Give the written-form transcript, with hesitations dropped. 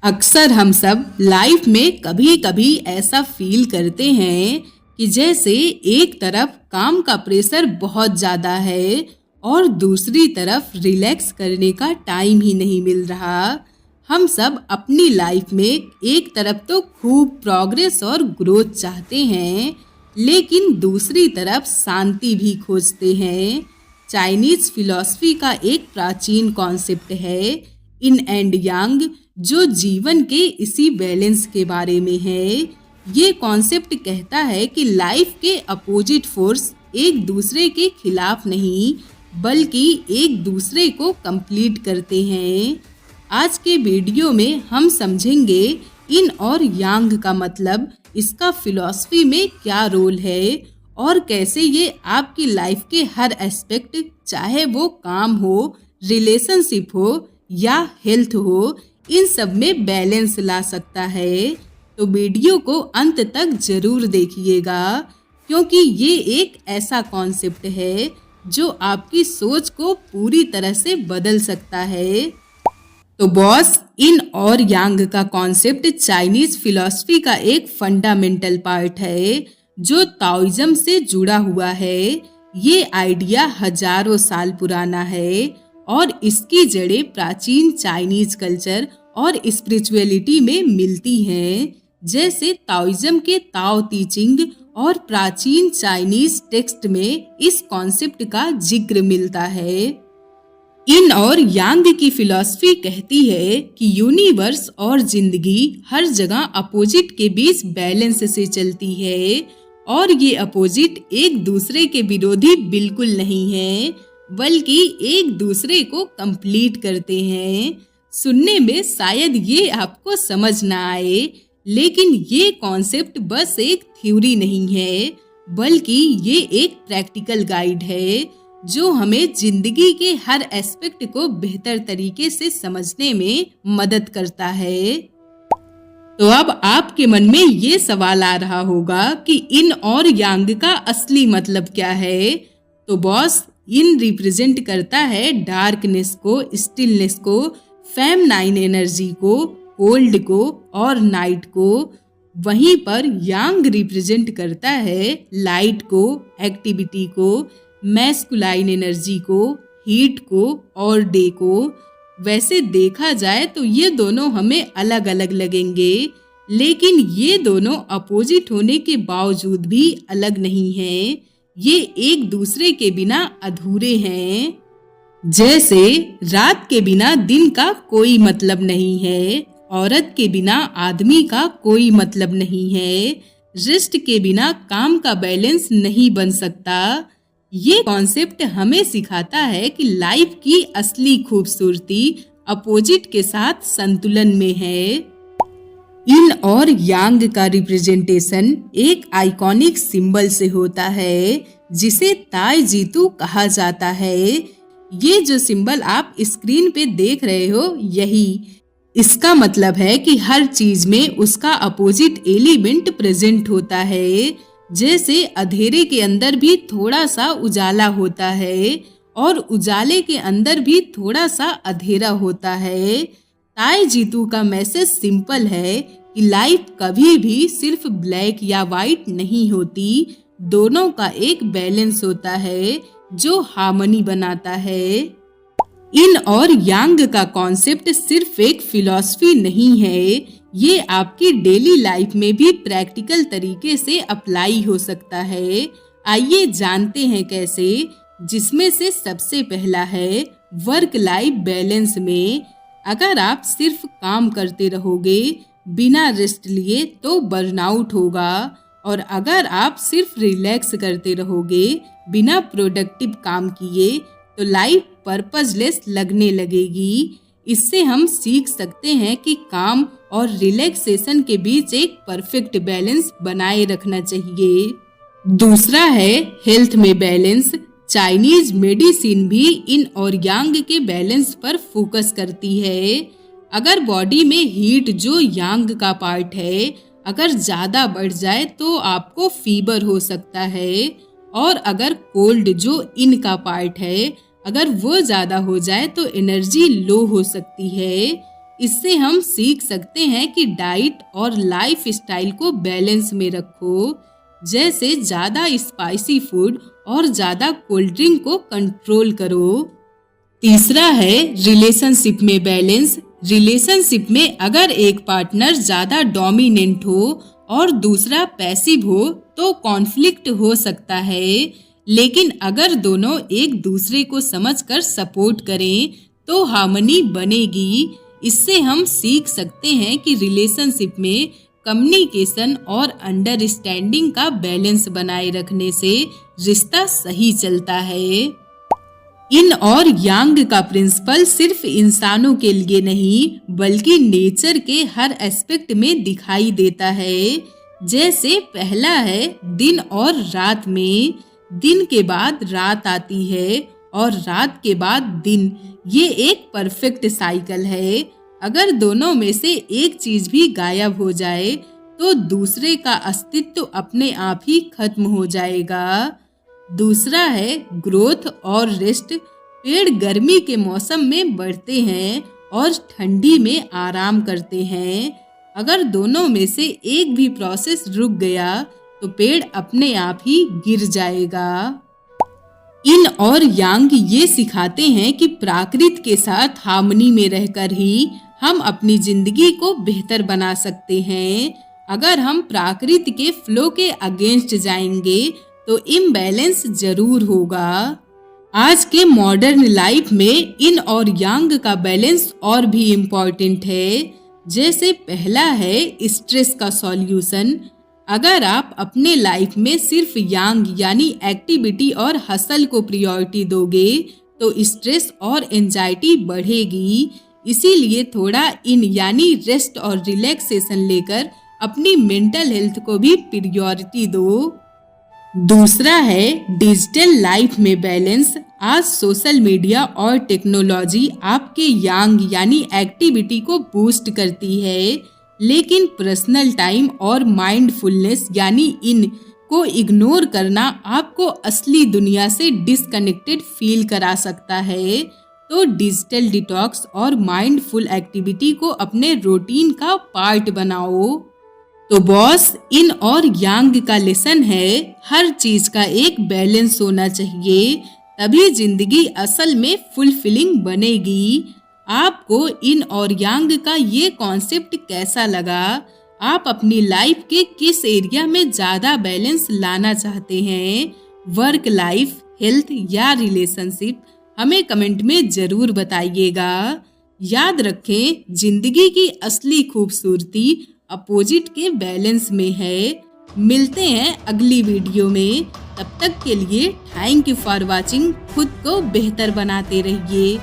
अक्सर हम सब लाइफ में कभी कभी ऐसा फील करते हैं कि जैसे एक तरफ काम का प्रेशर बहुत ज़्यादा है और दूसरी तरफ रिलैक्स करने का टाइम ही नहीं मिल रहा। हम सब अपनी लाइफ में एक तरफ तो खूब प्रोग्रेस और ग्रोथ चाहते हैं, लेकिन दूसरी तरफ शांति भी खोजते हैं। चाइनीज फिलॉसफी का एक प्राचीन कॉन्सेप्ट है इन एंड यांग, जो जीवन के इसी बैलेंस के बारे में है। ये कॉन्सेप्ट कहता है कि लाइफ के अपोजिट फोर्स एक दूसरे के खिलाफ नहीं, बल्कि एक दूसरे को कंप्लीट करते हैं। आज के वीडियो में हम समझेंगे इन और यांग का मतलब, इसका फिलॉसफी में क्या रोल है और कैसे ये आपकी लाइफ के हर एस्पेक्ट, चाहे वो काम हो, रिलेशनशिप हो या हेल्थ हो, इन सब में बैलेंस ला सकता है। तो वीडियो को अंत तक जरूर देखिएगा, क्योंकि ये एक ऐसा कॉन्सेप्ट है जो आपकी सोच को पूरी तरह से बदल सकता है। तो बॉस, इन और यांग का कॉन्सेप्ट चाइनीज फिलॉसफी का एक फंडामेंटल पार्ट है जो ताओइज्म से जुड़ा हुआ है। ये आइडिया हजारों साल पुराना है और इसकी जड़ें प्राचीन चाइनीज कल्चर और स्पिरिचुअलिटी में मिलती हैं। जैसे ताओइज्म के ताओ टीचिंग और प्राचीन चाइनीज टेक्स्ट में इस कॉन्सेप्ट का जिक्र मिलता है। इन और यांग की फिलॉसफी कहती है कि यूनिवर्स और जिंदगी हर जगह अपोजिट के बीच बैलेंस से चलती है, और ये अपोजिट एक दूसरे के विरोधी बिल्कुल नहीं है, बल्कि एक दूसरे को कंप्लीट करते हैं। सुनने में शायद ये आपको समझ ना आए, लेकिन ये कॉन्सेप्ट बस एक थ्योरी नहीं है, बल्कि ये एक प्रैक्टिकल गाइड है जो हमें जिंदगी के हर एस्पेक्ट को बेहतर तरीके से समझने में मदद करता है। तो अब आपके मन में ये सवाल आ रहा होगा कि इन और यांग का असली मतलब क्या है। तो बॉस, इन रिप्रेजेंट करता है डार्कनेस को, स्टिलनेस को, फेमनाइन एनर्जी को, कोल्ड को और नाइट को। वहीं पर यांग रिप्रेजेंट करता है लाइट को, एक्टिविटी को, मैस्कुलाइन एनर्जी को, हीट को और डे को। वैसे देखा जाए तो ये दोनों हमें अलग अलग लगेंगे, लेकिन ये दोनों अपोजिट होने के बावजूद भी अलग नहीं हैं। ये एक दूसरे के बिना अधूरे हैं। जैसे रात के बिना दिन का कोई मतलब नहीं है, औरत के बिना आदमी का कोई मतलब नहीं है, रेस्ट के बिना काम का बैलेंस नहीं बन सकता। ये कॉन्सेप्ट हमें सिखाता है कि लाइफ की असली खूबसूरती अपोजिट के साथ संतुलन में है। इन और यांग का रिप्रेजेंटेशन एक आइकॉनिक सिंबल से होता है जिसे ताई जीतू कहा जाता है। ये जो सिंबल आप स्क्रीन पे देख रहे हो, यही इसका मतलब है कि हर चीज में उसका अपोजिट एलिमेंट प्रेजेंट होता है। जैसे अंधेरे के अंदर भी थोड़ा सा उजाला होता है और उजाले के अंदर भी थोड़ा सा अंधेरा होता है। ताई जीतू का मैसेज सिंपल है कि लाइफ कभी भी सिर्फ ब्लैक या वाइट नहीं होती, दोनों का एक बैलेंस होता है जो हार्मनी बनाता है। इन और यांग का कॉन्सेप्ट सिर्फ एक फिलॉसफी नहीं है, ये आपकी डेली लाइफ में भी प्रैक्टिकल तरीके से अप्लाई हो सकता है। आइए जानते हैं कैसे। जिसमें से सबसे पहला है वर्क लाइफ बैलेंस में। अगर आप सिर्फ काम करते रहोगे बिना रेस्ट लिए तो बर्नआउट होगा, और अगर आप सिर्फ रिलैक्स करते रहोगे बिना प्रोडक्टिव काम किए तो लाइफ पर्पसलेस लगने लगेगी। इससे हम सीख सकते हैं कि काम और रिलैक्सेशन के बीच एक परफेक्ट बैलेंस बनाए रखना चाहिए। दूसरा है हेल्थ में बैलेंस। चाइनीज मेडिसिन भी इन और यांग के बैलेंस पर फोकस करती है। अगर बॉडी में हीट, जो यांग का पार्ट है, अगर ज्यादा बढ़ जाए तो आपको फीवर हो सकता है, और अगर कोल्ड, जो इन का पार्ट है, अगर वो ज्यादा हो जाए तो एनर्जी लो हो सकती है। इससे हम सीख सकते हैं कि डाइट और लाइफ स्टाइल को बैलेंस में रखो, जैसे ज़्यादा स्पाइसी फूड और ज़्यादा कोल्ड ड्रिंक को कंट्रोल करो। तीसरा है रिलेशनशिप में बैलेंस। रिलेशनशिप में अगर एक पार्टनर ज़्यादा डोमिनेंट हो और दूसरा पैसिव हो तो कॉन्फ्लिक्ट हो सकता है, लेकिन अगर दोनों एक दूसरे को समझकर सपोर्ट करें तो हार्मनी बनेगी। इससे हम सीख सकते हैं कि रिलेशनशिप में कम्युनिकेशन और अंडरस्टैंडिंग का बैलेंस बनाए रखने से रिश्ता सही चलता है। इन और यांग का प्रिंसिपल सिर्फ इंसानों के लिए नहीं बल्कि नेचर के हर एस्पेक्ट में दिखाई देता है। जैसे पहला है दिन और रात में, दिन के बाद रात आती है और रात के बाद दिन, ये एक परफेक्ट साइकिल है। अगर दोनों में से एक चीज भी गायब हो जाए तो दूसरे का अस्तित्व अपने आप ही खत्म हो जाएगा। दूसरा है ग्रोथ और रेस्ट। पेड़ गर्मी के मौसम में बढ़ते हैं और ठंडी में आराम करते हैं। अगर दोनों में से एक भी प्रोसेस रुक गया तो पेड़ अपने आप ही गिर जाएगा। इन और यांग ये सिखाते हैं कि प्रकृति के साथ हार्मनी में रहकर ही हम अपनी जिंदगी को बेहतर बना सकते हैं। अगर हम प्रकृति के फ्लो के अगेंस्ट जाएंगे तो इम्बैलेंस जरूर होगा। आज के मॉडर्न लाइफ में इन और यांग का बैलेंस और भी इम्पोर्टेंट है। जैसे पहला है स्ट्रेस का सॉल्यूशन। अगर आप अपने लाइफ में सिर्फ यांग यानी एक्टिविटी और हसल को प्रायोरिटी दोगे तो स्ट्रेस और एंजाइटी बढ़ेगी। इसीलिए थोड़ा इन यानी रेस्ट और रिलैक्सेशन लेकर अपनी मेंटल हेल्थ को भी प्रायोरिटी दो। दूसरा है डिजिटल लाइफ में बैलेंस। आज सोशल मीडिया और टेक्नोलॉजी आपके यांग यानी एक्टिविटी को बूस्ट करती है, लेकिन पर्सनल टाइम और माइंडफुलनेस यानी इन को इग्नोर करना आपको असली दुनिया से डिस्कनेक्टेड फील करा सकता है। तो डिजिटल डिटॉक्स और माइंडफुल एक्टिविटी को अपने रूटीन का पार्ट बनाओ। तो बॉस, इन और यांग का लेसन है हर चीज का एक बैलेंस होना चाहिए, तभी जिंदगी असल में फुलफिलिंग बनेगी। आपको इन और यांग का ये कॉन्सेप्ट कैसा लगा? आप अपनी लाइफ के किस एरिया में ज्यादा बैलेंस लाना चाहते हैं? वर्क लाइफ, हेल्थ या रिलेशनशिप? हमें कमेंट में जरूर बताइएगा। याद रखें, जिंदगी की असली खूबसूरती अपोजिट के बैलेंस में है। मिलते हैं अगली वीडियो में। तब तक के लिए थैंक यू फॉर वॉचिंग। खुद को बेहतर बनाते रहिए।